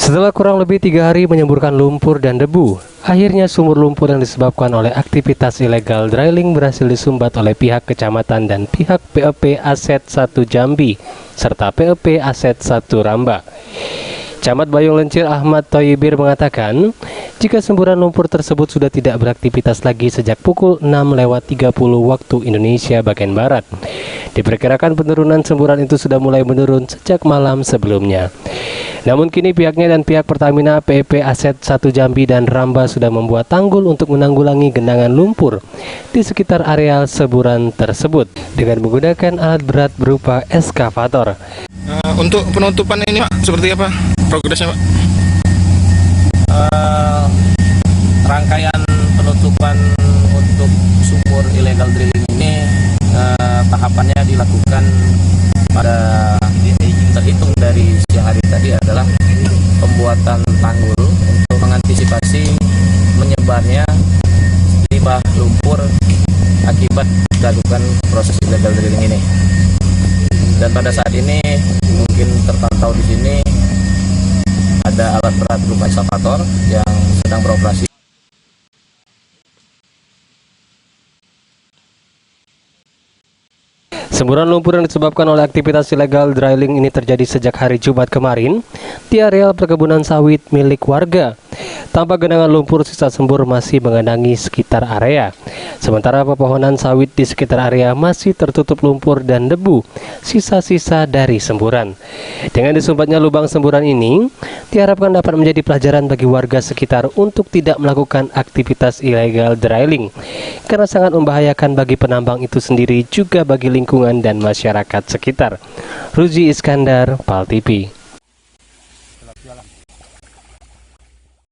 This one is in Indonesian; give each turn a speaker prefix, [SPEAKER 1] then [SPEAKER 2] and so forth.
[SPEAKER 1] Setelah kurang lebih 3 hari menyemburkan lumpur dan debu, akhirnya sumur lumpur yang disebabkan oleh aktivitas ilegal drilling berhasil disumbat oleh pihak kecamatan dan pihak PEP Aset 1 Jambi, serta PEP Aset 1 Ramba. Camat Bayung Lencir Ahmad Thoyibir mengatakan, jika semburan lumpur tersebut sudah tidak beraktivitas lagi sejak pukul 6:30 waktu Indonesia bagian Barat. Diperkirakan penurunan semburan itu sudah mulai menurun sejak malam sebelumnya. Namun kini pihaknya dan pihak Pertamina, PEP Aset 1 Jambi dan Ramba sudah membuat tanggul untuk menanggulangi genangan lumpur di sekitar areal semburan tersebut dengan menggunakan alat berat berupa eskavator.
[SPEAKER 2] Untuk penutupan ini Pak, seperti apa progresnya Pak?
[SPEAKER 3] Rangkaian penutupan untuk sumur illegal drilling ini tahapannya dilakukan pada terhitung dari siang hari tadi adalah pembuatan tanggul untuk mengantisipasi menyebarnya limbah lumpur akibat dilakukan proses illegal drilling ini. Dan pada saat ini mungkin terpantau di sini ada alat berat berupa eskavator yang sedang beroperasi.
[SPEAKER 1] Semburan lumpur yang disebabkan oleh aktivitas ilegal drilling ini terjadi sejak hari Jumat kemarin di areal perkebunan sawit milik warga. Tanpa genangan lumpur, sisa sembur masih mengenangi sekitar area. Sementara pepohonan sawit di sekitar area masih tertutup lumpur dan debu, sisa-sisa dari semburan. Dengan disumbatnya lubang semburan ini, diharapkan dapat menjadi pelajaran bagi warga sekitar untuk tidak melakukan aktivitas ilegal drilling, karena sangat membahayakan bagi penambang itu sendiri juga bagi lingkungan dan masyarakat sekitar. Ruzi Iskandar, PAL TV.